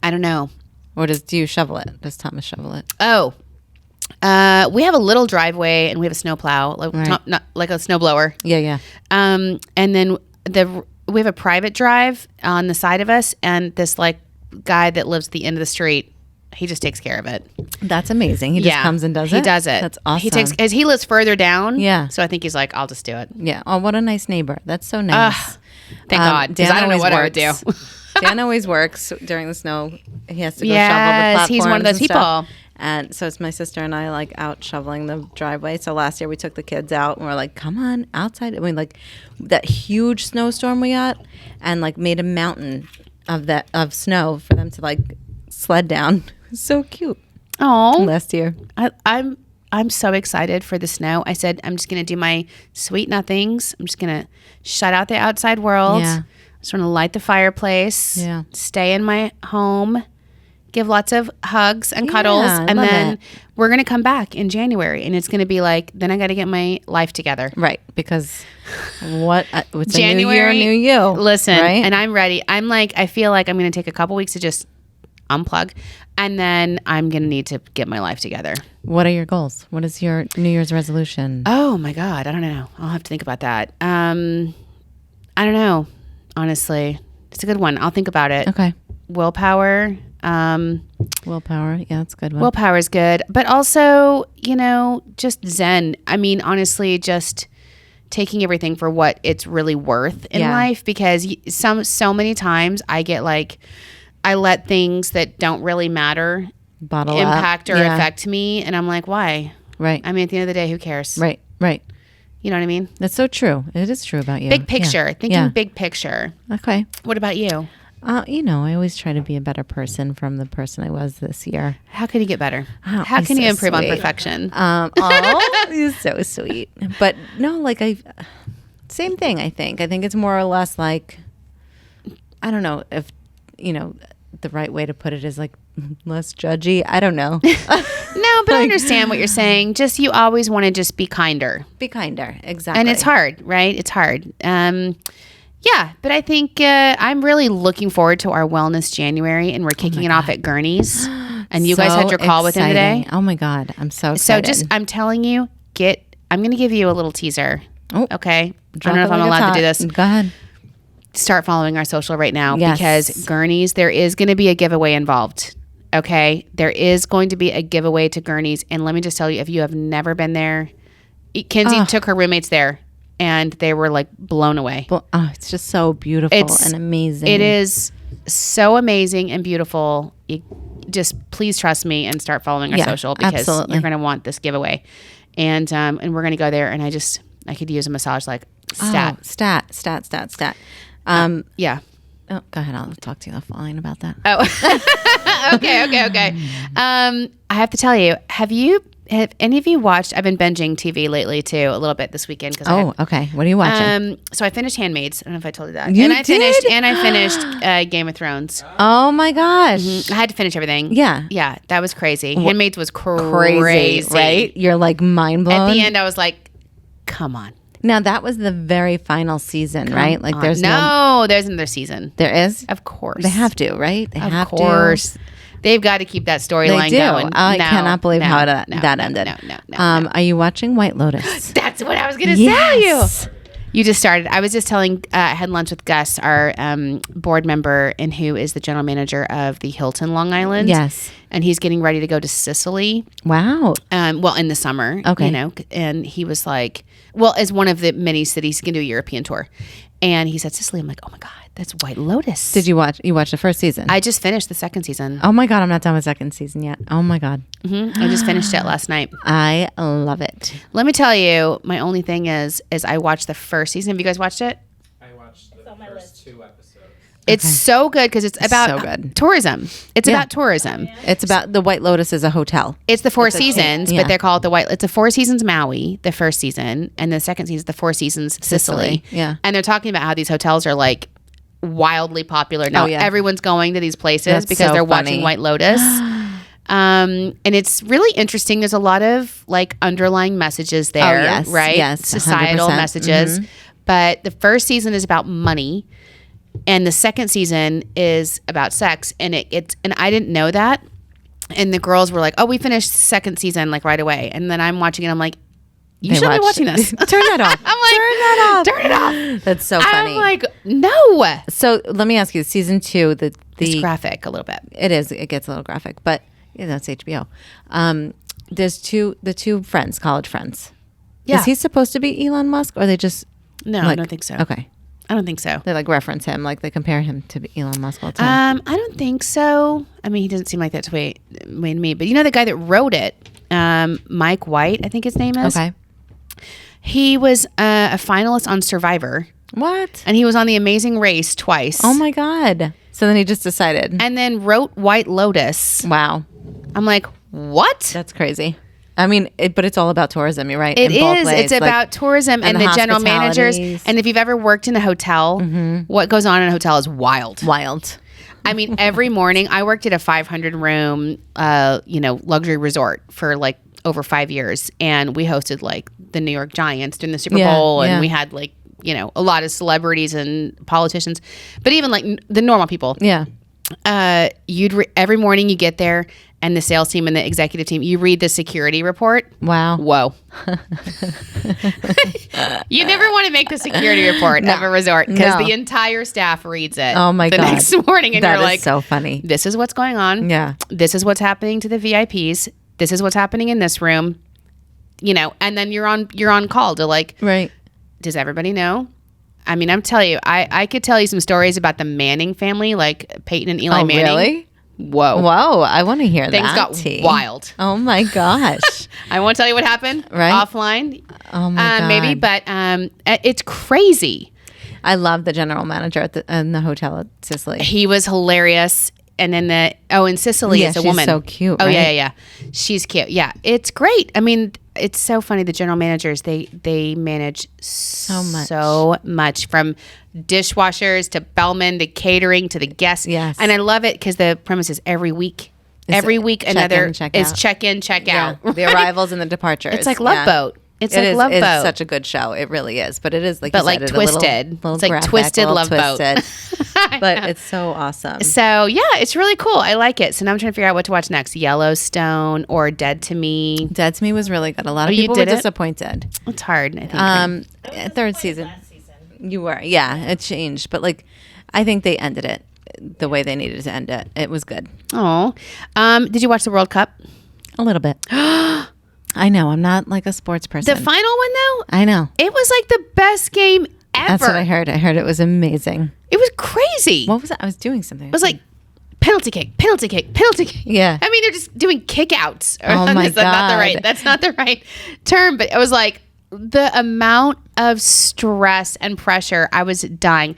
I don't know. Or do you shovel it? Does Thomas shovel it? Oh, we have a little driveway and we have a snow plow, like Right. not like a snow blower. Yeah, yeah. And then we have a private drive on the side of us, and this like guy that lives at the end of the street, he just takes care of it. That's amazing. He just comes and does it? He does it. That's awesome. He takes as he lives further down. Yeah. So I think he's like, I'll just do it. Yeah. Oh, what a nice neighbor. That's so nice. Thank God, because Dan I don't know always what I would do. works. Dan always works during the snow. He has to go shovel the Yes, platforms. he's one of those and stuff. people. And so it's my sister and I like out shoveling the driveway. So last year we took the kids out and we're like, come on outside. I mean, like that huge snowstorm we got and like made a mountain of snow for them to like sled down. So cute. Oh, Last year. I'm so excited for the snow. I said I'm just gonna do my sweet nothings. I'm just gonna shut out the outside world. Yeah. Just want to light the fireplace. Yeah. Stay in my home. Give lots of hugs and cuddles, I and love then it. we're gonna come back in January, and it's gonna be like, then I got to get my life together. Right. Because it's a new year, new you. Listen, right? and I'm ready. I'm like, I feel like I'm gonna take a couple weeks to just unplug, and then I'm gonna need to get my life together. What are your goals? What is your New Year's resolution? Oh my God, I don't know. I'll have to think about that. I don't know. Honestly, it's a good one. I'll think about it. Okay. Willpower. Willpower. Yeah, that's a good one. Willpower is good, but also, just Zen. I mean, honestly, just taking everything for what it's really worth in Yeah. life, because so many times I get like, I let things that don't really matter Bottle up. impact or Yeah. affect me, and I'm like, why? Right. I mean, at the end of the day, who cares? Right. Right. You know what I mean? That's so true. It is true about you. Big picture. Yeah. Thinking Yeah. big picture. Okay. What about you? I always try to be a better person from the person I was this year. How can you get better? Oh, How he's can you so improve on sweet. perfection? Oh, he's so sweet. But no, like same thing. I think it's more or less like, I don't know if the right way to put it is like less judgy. I don't know. No, but I understand what you're saying. Just you always want to just be kinder. Be kinder. Exactly. And it's hard, right? It's hard. Yeah, but I think I'm really looking forward to our Wellness January, and we're kicking it off at Gurney's. And you guys So had your call with him today. exciting. Oh my God. I'm so So excited. I'm telling you, I'm going to give you a little teaser. Oh. Okay? I Drop don't know it if I'm like it's allowed to do hot. this. Go ahead. Start following our social right now, Yes. because Gurney's, there is going to be a giveaway involved. Okay? There is going to be a giveaway to Gurney's. And let me just tell you, if you have never been there, Kenzie took her roommates there, and they were like blown away. Well, it's just so beautiful and amazing. It is so amazing and beautiful. You just please trust me and start following our Yeah, social, because absolutely. you're going to want this giveaway. And we're going to go there, and I could use a massage like stat. Oh, stat. Yeah. Oh, go ahead. I'll talk to you offline about that. Oh, okay. I have to tell you, have you have any of you watched? I've been binging TV lately too, a little bit this weekend. Oh, okay. What are you watching? So I finished Handmaids. I don't know if I told you that. You and I did? finished Game of Thrones. Oh my gosh. I had to finish everything. Yeah. Yeah, that was crazy. Handmaids was Crazy, right? You're like mind blown. At the end, I was like, come on. Now that was the very final season, right? Like there's there's another season. there is? Of course. They have to, right? They Of have course. They've got to keep that to. storyline They do. going. I cannot believe how that no, ended. No. Are you watching White Lotus? That's what I was going to tell you. You just started. I was just telling, I had lunch with Gus, our board member, and who is the general manager of the Hilton Long Island. Yes. And he's getting ready to go to Sicily. Wow. Well, in the summer. Okay. You know, and he was like, well, as one of the many cities, he can do a European tour. And he said, Sicily. I'm like, oh my God, that's White Lotus. Did you watch? You watched the first season? I just finished the second season. Oh my God, I'm not done with second season yet. Oh my God. I just finished it last night. I love it. Let me tell you, my only thing is I watched the first season. Have you guys watched it? I watched the on my first 2 episodes. It's so good because it's about so good. tourism. It's about tourism. It's about the White Lotus is a hotel. It's the Four Seasons, yeah. but they call it the White. It's the Four Seasons Maui, the first season, and the second season is the Four Seasons Sicily. Yeah. And they're talking about how these hotels are like wildly popular now. Oh, yeah. Everyone's going to these places That's because so they're funny. watching White Lotus. And it's really interesting. There's a lot of like underlying messages there, yes, right? yes, Societal 100%. messages. But the first season is about money. And the second season is about sex, and and I didn't know that. And the girls were like, "Oh, we finished second season like right away." And then I'm watching it. I'm like, "You should be watching this." Turn that off. I'm like, Turn it off. That's so funny. I'm like, "No." So let me ask you, season 2, It's graphic a little bit. it is. It gets a little graphic, but yeah, that's HBO. There's the two friends, college friends. Yeah. Is he supposed to be Elon Musk, or they just No, I don't think so. Okay, I don't think so. they like reference him, like they compare him to Elon Musk all the time. I don't think so. I mean, he doesn't seem like that to me. But you know the guy that wrote it, Mike White, I think his name is. Okay, He was a finalist on Survivor, what? and he was on The Amazing Race twice. Oh my God! So then he just decided. And then wrote White Lotus. Wow, I'm like, what? that's crazy. I mean, but it's all about tourism. You're right. It in both is. ways. It's Like, about tourism and the the general managers. hospitalities. And if you've ever worked in a hotel, what goes on in a hotel is wild. wild. I mean, every morning I worked at a 500 room, luxury resort for like over 5 years, and we hosted like the New York Giants during the Super Yeah, Bowl, and yeah. we had like a lot of celebrities and politicians, but even like the normal people. Yeah. Every morning you get there, and the sales team and the executive team, you read the security report. Wow. Whoa. You never want to make the security report of a resort because No. the entire staff reads it. Oh my the God. next morning, and That you're is like, so funny. this is what's going on. Yeah. This is what's happening to the VIPs. This is what's happening in this room. And then you're on call to like, Right. does everybody know? I mean, I'm telling you, I could tell you some stories about the Manning family, like Peyton and Eli Oh, Manning. really? Whoa. Whoa, I want to hear Things that. got T. wild. Oh my gosh. I won't tell you what happened Right. offline. Oh my God. Maybe, but it's crazy. I love the general manager in the hotel at Sicily. He was hilarious. And then in Sicily, Yeah, it's a she's woman. so cute, Oh, right? yeah. She's cute. Yeah, it's great. I mean, it's so funny. The general managers, they manage so much from dishwashers to bellmen to catering to the guests. Yes. And I love it because the premise is every week check another in, check is out. check in, check Yeah. out. The arrivals and the departures. It's like Love Boat. It's like Love It's Boat. such a good show. It really is. But it is like But you like said, a little- twisted. little It's like graphic, twisted little Love Boat. twisted. But it's so awesome. So yeah, it's really cool. I like it. So now I'm trying to figure out what to watch next: Yellowstone or Dead to Me. Dead to Me was really good. A lot of you people were did it? disappointed. It's hard. I think. Third season. Last season. You were. Yeah, it changed. But like, I think they ended it the way they needed to end it. It was good. Oh, did you watch the World Cup? A little bit. I know. I'm not like a sports person. The final one though, I know. it was like the best game ever. That's what I heard. I heard it was amazing. It was crazy. What was it? I was doing something. It was like penalty kick, penalty kick, penalty kick. Yeah. I mean, they're just doing kickouts. Oh my God. That's not the right term. But it was like the amount of stress and pressure. I was dying.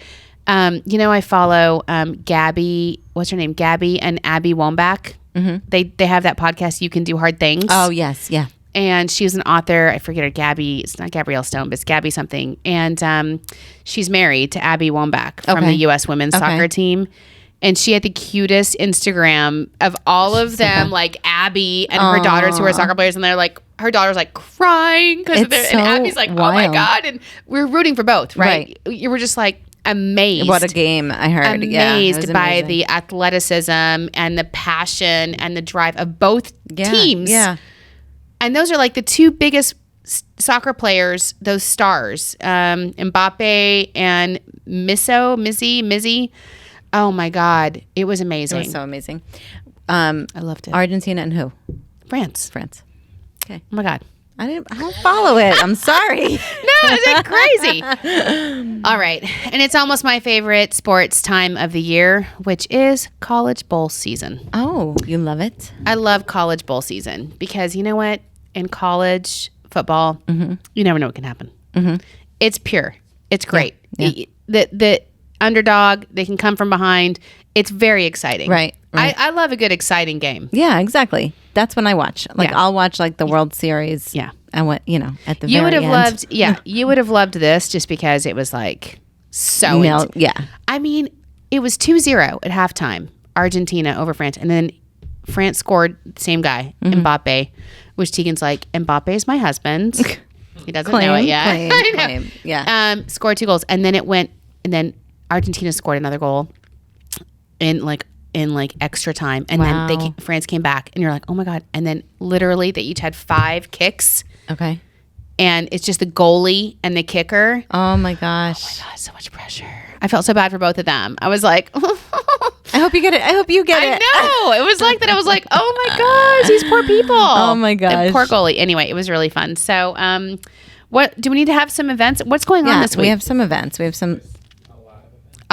I follow Gabby. What's her name? Gabby and Abby Wambach. Mm-hmm. They have that podcast. You Can Do Hard Things. Oh yes, yeah. and she was an author. I forget her, Gabby. It's not Gabrielle Stone, but it's Gabby something. And she's married to Abby Wambach from the U.S. women's soccer team. And she had the cutest Instagram of all of them, like Abby and her daughters who are soccer players. And they're like, her daughter's like crying because and Abby's like, oh my God. And we're rooting for both, right? You were just like amazed. What a game, I heard. Amazed by the athleticism and the passion and the drive of both teams. Yeah. And those are like the two biggest soccer players, those stars, Mbappe and Mizzy. Oh my God, it was amazing. It was so amazing. I loved it. Argentina and who? France. Okay. Oh my God. I don't follow it. I'm sorry. No, is it crazy? All right. And it's almost my favorite sports time of the year, which is college bowl season. Oh, you love it? I love college bowl season because you know what? In college football, you never know what can happen. It's pure. It's great. Yeah. The underdog, they can come from behind. It's very exciting. Right. I love a good exciting game. Yeah, exactly. That's when I watch. Like I'll watch like the World Series. Yeah. And what at the you very would have end. loved you would have loved this just because it was like so I mean, it was 2-0 at halftime, Argentina over France, and then France scored the same guy, Mbappe, which Tegan's like, Mbappe is my husband. He doesn't know it yet. Claim. Yeah. Scored 2 goals, and then Argentina scored another goal in extra time, and then France came back, and you're like, oh my God! And then literally they each had 5 kicks. Okay. And it's just the goalie and the kicker. Oh my gosh! Oh my God, so much pressure. I felt so bad for both of them. I was like, I hope you get it. I hope you get it. I know. It was like that. I was like, oh my gosh, these poor people. Oh my gosh. The poor goalie. Anyway, it was really fun. So, what do we need to have some events? What's going on this week? We have some events. We have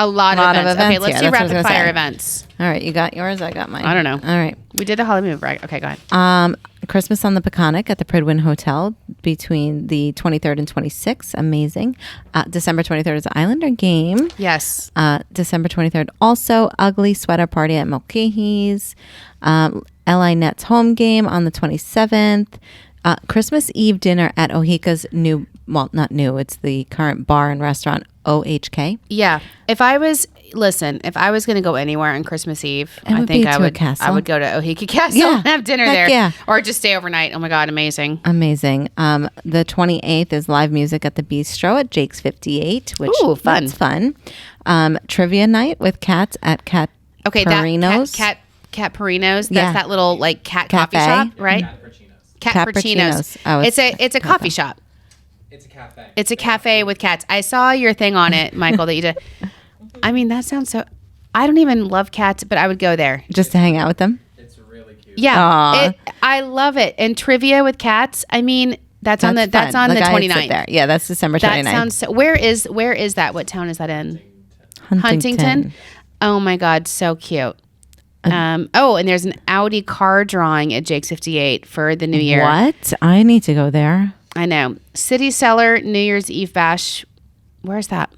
a lot of events. Okay, let's do rapid fire say. events. All right, you got yours. I got mine. I don't know. All right. We did the Hollywood movie, right? Okay, go ahead. Christmas on the Peconic at the Pridwin Hotel between the 23rd and 26th. Amazing. December 23rd is the Islander game. Yes. December 23rd also Ugly Sweater Party at Mulcahy's. LI Nets home game on the 27th. Christmas Eve dinner at Ohika's not new, it's the current bar and restaurant, OHK. Yeah. If I was going to go anywhere on Christmas Eve, I think I would go to Ohika Castle and have dinner there. Yeah. Or just stay overnight. Oh my God, amazing. Amazing. The 28th is live music at the Bistro at Jake's 58, which fun. That's fun. Trivia night with cats at Cat Perino's. Cat Perino's. That's that little like cat coffee shop, right? Cappuccinos. Oh, it's a coffee shop. It's a cafe. It's a cafe with cats. I saw your thing on it, Michael, that you did. I mean, that sounds so... I don't even love cats, but I would go there. Just to hang out with them? It's really cute. Yeah. I love it. And trivia with cats, I mean, that's on the 29th. There. Yeah, that's December 29th. That sounds so... Where is that? What town is that in? Huntington? Oh my God, so cute. And there's an Audi car drawing at Jake's 58 for the new year. What? I need to go there. I know. City Cellar New Year's Eve Bash. Where's that?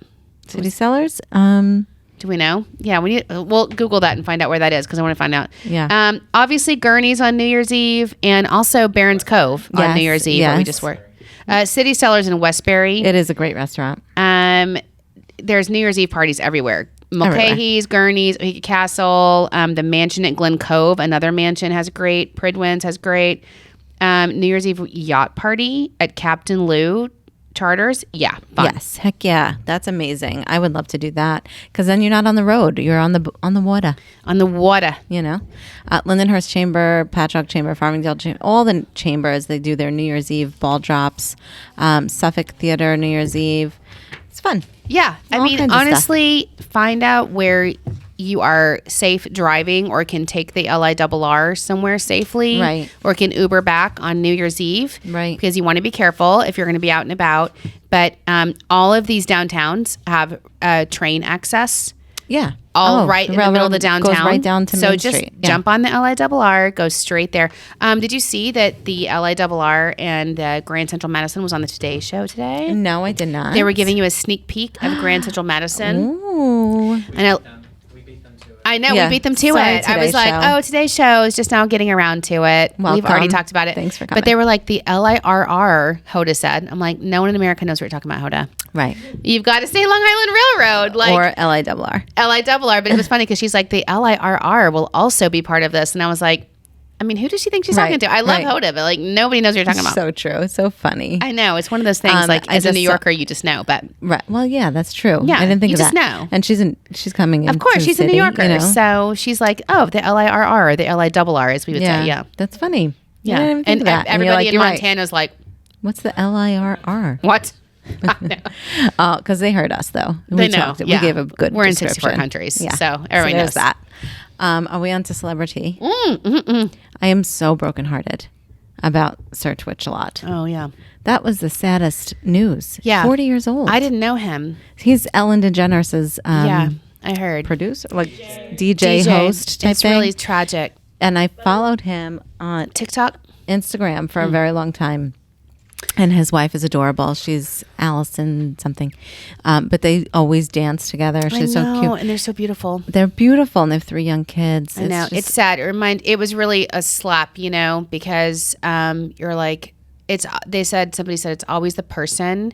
City Cellars? Do we know? Yeah, we'll Google that and find out where that is because I want to find out. Yeah. Obviously, Gurney's on New Year's Eve and also Barron's Cove on New Year's Eve. Where we just were. City Cellars in Westbury. It is a great restaurant. There's New Year's Eve parties everywhere. Mulcahy's, Gurney's, Ohika Castle, the mansion at Glen Cove, another mansion has great. Pridwin's has great. New Year's Eve yacht party at Captain Lou Charters. Yeah, fun. Yes, heck yeah, that's amazing. I would love to do that because then you're not on the road. You're on the water. On the water, Lindenhurst Chamber, Patchogue Chamber, Farmingdale Chamber, all the chambers they do their New Year's Eve ball drops. Suffolk Theater New Year's Eve. It's fun. Yeah, I mean, honestly, find out where you are safe driving or can take the LIRR somewhere safely. Right. Or can Uber back on New Year's Eve. Right. Because you want to be careful if you're going to be out and about. But all of these downtowns have train access. Yeah. Right in the middle of the downtown. Goes right down to Main Street. Street. So just jump on the LIRR, go straight there. Did you see that the LIRR and the Grand Central Madison was on the Today Show today? No, I did not. They were giving you a sneak peek of Grand Central Madison. Ooh. And I know Yeah. we beat them to Sorry, it. I was Today's like, Show. oh, today's show is just now getting around to it. We've already Welcome. talked about it. Thanks for But coming. they were like the LIRR, Hoda said. I'm like, no one in America knows what you're talking about, Hoda. Right. You've got to say Long Island Railroad, like Or LIRR. LIRR. But it was funny because she's like, the LIRR will also be part of this. And I was like, I mean, who does she think she's talking Right, to? I love right. Hoda, but like nobody knows what you're talking about. So true. It's so funny. I know. It's one of those things like I as a just New saw- Yorker, you just know. But Right. Well, yeah, that's true. Yeah, I didn't think you of just that. know. And she's coming in. of course, to she's the a New city, Yorker. you know? So she's like, oh, the LIRR or the LIRR, as we would say. Yeah. That's funny. Yeah. I didn't even think And of that. And you're everybody like, in you're right. Montana is like, What's the LIRR? what? I know. Because they heard us though. They We know. talked. Yeah. We gave a good. We're in description. 64 countries, Yeah. so everybody there's knows. that. Are we on to celebrity? I am so brokenhearted about Sir Twitch-a-Lot. Oh, yeah. That was the saddest news. Yeah. 40 years old. I didn't know him. He's Ellen DeGeneres' Yeah, I heard. producer, like DJ host type It's thing. really tragic. And I followed him on TikTok? Instagram for a very long time. And his wife is adorable. She's Allison something. But they always dance together. She's I know, so cute. and they're so beautiful. They're beautiful and they have 3 young kids. I know. It's sad. It was really a slap, because you're like, somebody said it's always the person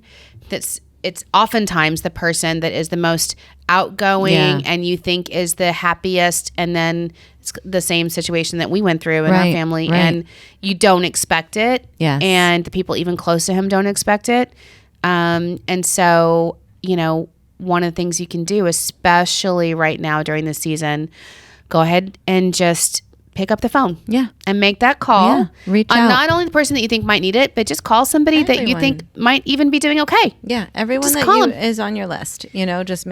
it's oftentimes the person that is the most outgoing and you think is the happiest, and then it's the same situation that we went through in our family, and you don't expect it. Yes. And the people even close to him don't expect it. And so, one of the things you can do, especially right now during the season, go ahead and just pick up the phone. Yeah. And make that call. Yeah. Reach on out. not only the person that you think might need it, but just call somebody that you Everyone. think might even be doing okay. Yeah, everyone Just that call you 'em. is on your list. Just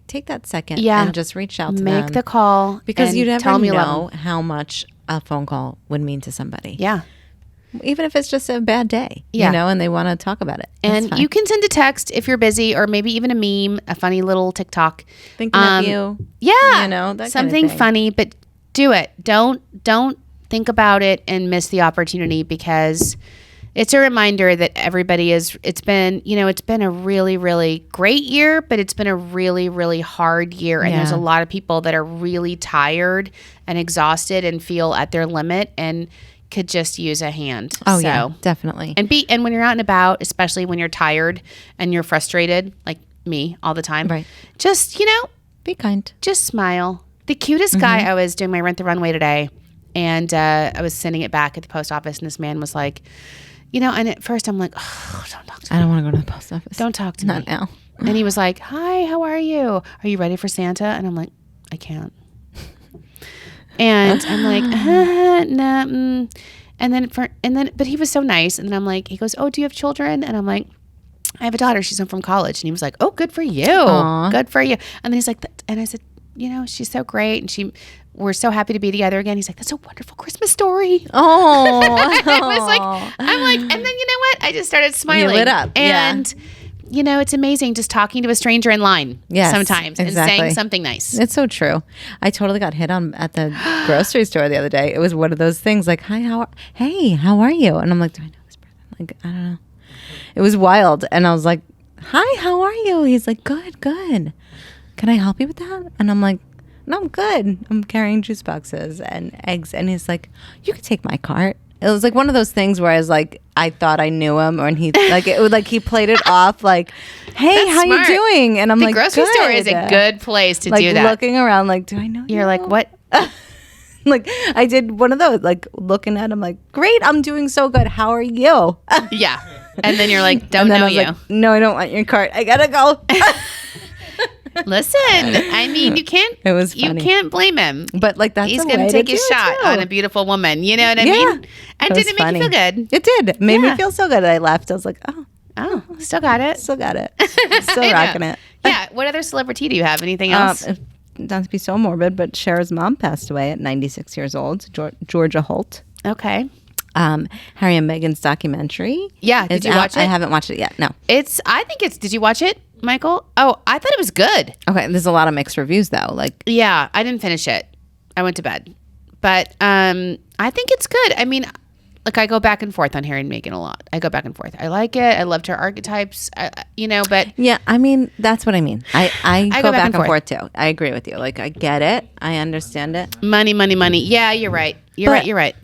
take that second Yeah. and just reach out to them. Make the call. Because and you never tell them you love know them. how much a phone call would mean to somebody. Yeah. Even if it's just a bad day, Yeah. and they want to talk about it. That's And fine. you can send a text if you're busy, or maybe even a meme, a funny little TikTok. thinking of you. Yeah. that kind of something thing. funny, but do it. Don't think about it and miss the opportunity, because it's a reminder that everybody it's been a really, really great year, but it's been a really, really hard year. And there's a lot of people that are really tired and exhausted and feel at their limit and could just use a hand. Oh, yeah, definitely. And when you're out and about, especially when you're tired and you're frustrated, like me all the time, Right. just, Be kind. just smile. The cutest guy, I was doing my Rent the Runway today, and I was sending it back at the post office, and this man was like, and at first I'm like, oh, don't talk to me. I don't want to go to the post office. Don't talk to Not me. now. And he was like, hi, how are you? Are you ready for Santa? And I'm like, I can't. And I'm like, no. But he was so nice. And then I'm like, he goes, oh, do you have children? And I'm like, I have a daughter. She's home from college. And he was like, oh, good for you. Aw. Good for you. And then he's like, and I said, she's so great. And we're so happy to be together again. He's like, that's a wonderful Christmas story. Oh. It was like, I'm like, and then you know what? I just started smiling. lit up, yeah. And, it's amazing just talking to a stranger in line sometimes and exactly. saying something nice. It's so true. I totally got hit on at the grocery store the other day. It was one of those things like, hey, how are you? And I'm like, do I know this person? Like, I don't know. It was wild. And I was like, hi, how are you? He's like, good. Can I help you with that? And I'm like, no, I'm good. I'm carrying juice boxes and eggs. And he's like, you could take my cart. It was like one of those things where I was like, I thought I knew him, and he he played it off like, hey, That's how smart. you doing? And I'm The like, grocery store is a good. good place to Like do that. looking around like, do I know You're you? like, what? Like I did one of those, like looking at him like, great, I'm doing so good. How are you? Yeah. And then you're like, don't And then know I was you. like, no, I don't want your cart. I gotta go. Listen, I mean, you can't. It was You funny. can't blame him. But like that's He's a going way to take do his it, shot too. on a beautiful woman. You know what I Yeah. mean? And It was did it make you feel good? It did. It made Yeah. me feel so good. I left. I was like, oh, Oh, still got it. still got it. Still I know. rocking it. Yeah. What other celebrity do you have? Anything else? Not to be so morbid, but Cher's mom passed away at 96 years old. Georgia Holt. Okay. Harry and Meghan's documentary. Yeah, did is you out. watch it? I haven't watched it yet. No. Did you watch it, Michael? Oh, I thought it was good. Okay. There's a lot of mixed reviews though. Like, Yeah, I didn't finish it. I went to bed. But I think it's good. I mean, like I go back and forth on Harry and Meghan a lot. I go back and forth. I like it. I loved her archetypes, but Yeah, I mean, that's what I mean. I go back and forth. forth too. I agree with you. Like, I get it. I understand it. money. Yeah, you're right. You're right.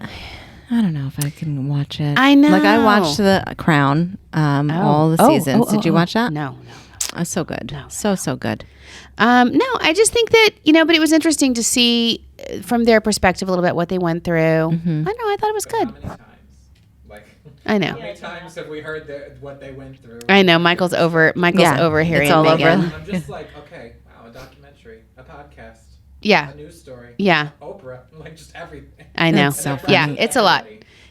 I don't know if I can watch it. I know. Like, I watched The Crown, all the seasons. Did you watch that? No. So good. So good. No, I just think that, but it was interesting to see from their perspective a little bit what they went through. Mm-hmm. I know. I thought it was But good. how many times? Like, I know. how many times have we heard what they went through? I know. Michael's over Harry it's and all Meghan. over. I'm just like, okay, wow, a documentary, a podcast, Yeah. a news story, Yeah. Oprah, like just everything. I know. That's so Yeah, funny. it's a lot.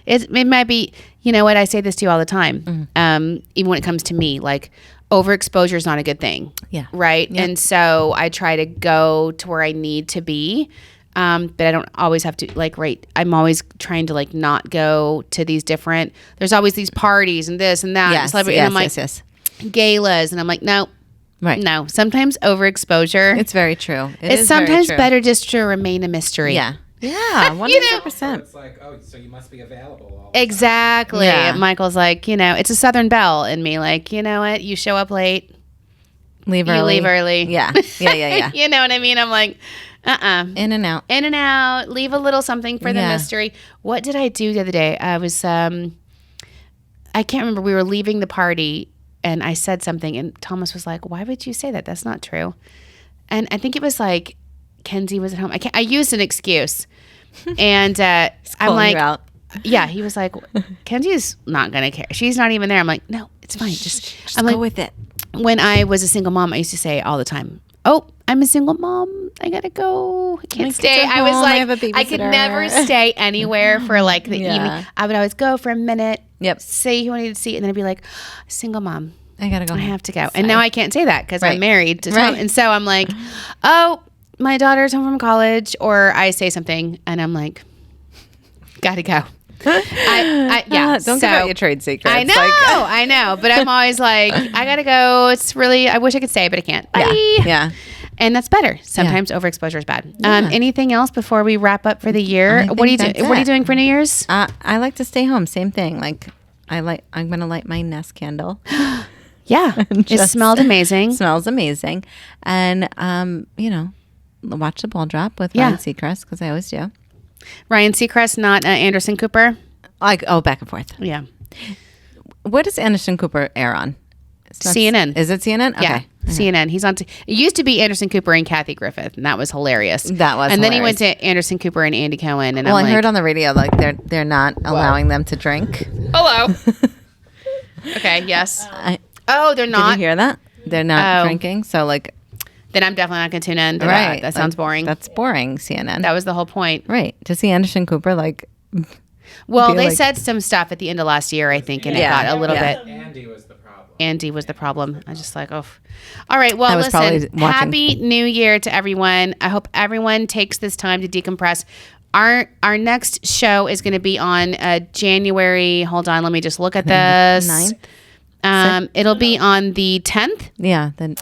It might be, you know what, I say this to you all the time. Even when it comes to me, like overexposure is not a good thing. Yeah. Right. Yeah. And so I try to go to where I need to be. But I don't always have to I'm always trying to not go to these different, there's always these parties and this and that. Yes, and celebrity, yes, and I'm like, yes. galas. And I'm like, no, Right. no. Sometimes overexposure. It's very true. It's sometimes better just to remain a mystery. Yeah. Yeah, 100%. It's like, oh, so you must be available all Exactly. Yeah. Michael's like, it's a Southern Belle in me. Like, you know what? You show up late. Leave You early. leave early. Yeah. Yeah. You know what I mean? I'm like, In and out. in and out. Leave a little something for the Yeah. mystery. What did I do the other day? I was, I can't remember. We were leaving the party and I said something and Thomas was like, why would you say that? That's not true. And I think it was like, Kenzie was at home. I used an excuse. And I'm Pulling like, you out. yeah, he was like, Kenzie's not going to care. She's not even there. I'm like, no, it's fine. Just Just I'm go like, with it. when I was a single mom, I used to say all the time, oh, I'm a single mom. I got to go. I can't kids stay. are I was home. I have a like, I could babysitter. never stay anywhere for the Yeah. evening. I would always go for a minute. Yep. Say who I needed to see. And then I'd be like, single mom. I gotta go. I home. have to go. And now I can't say that because Right. I'm married to Tom. Right. And so I'm like, oh, my daughter's home from college. Or I say something and I'm like, gotta go. Yeah. Don't give out your trade secrets. I know, I know. But I'm always like, I gotta go. It's really, I wish I could stay, but I can't. Bye. Yeah. And that's better. Sometimes overexposure is bad. Yeah. Anything else before we wrap up for the year? I What are you think doing? that's What are you it. doing for New Year's? I like to stay home. Same thing. Like, I'm gonna light my Nest candle. Yeah, it Just smelled amazing. Smells amazing, and watch the ball drop with Yeah. Ryan Seacrest because I always do. Ryan Seacrest, not Anderson Cooper. Back and forth. Yeah, What does Anderson Cooper air on? It's not- CNN. Is it CNN? yeah. Okay. CNN. He's on. It used to be Anderson Cooper and Kathy Griffith, and that was hilarious. That was And then he went hilarious. to Anderson Cooper and Andy Cohen, and Well, I'm I like, heard on the radio like they're not allowing them to drink. hello. Okay. Yes. They're Did not. you hear that? They're not Oh. drinking. So like, Then I'm definitely not going to tune in to right? that. That sounds like, boring. That's boring. CNN. That was the whole point. right. To see Anderson Cooper like. Well, Be they like- said some stuff at the end of last year, I think, and Yeah. it got a little Yeah. bit. Andy was the problem. Andy was the problem. I just like, oh. All right. Well, I was probably listen. watching. Happy New Year to everyone. I hope everyone takes this time to decompress. Our next show is going to be on January. Hold on, let me just look at this. 9th? It'll be on the 10th. Yeah. Then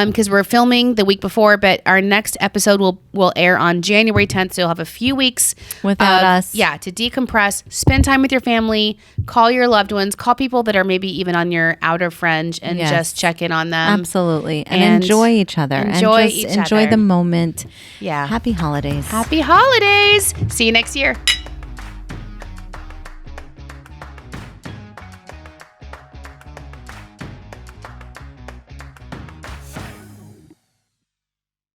Because we're filming the week before, but our next episode will air on January 10th. So you'll have a few weeks Without us. Yeah, to decompress, spend time with your family, call your loved ones, call people that are maybe even on your outer fringe, and Yes. just check in on them. absolutely, and and enjoy each other. enjoy and just each enjoy other. the moment. Yeah. Happy holidays. Happy holidays. See you next year.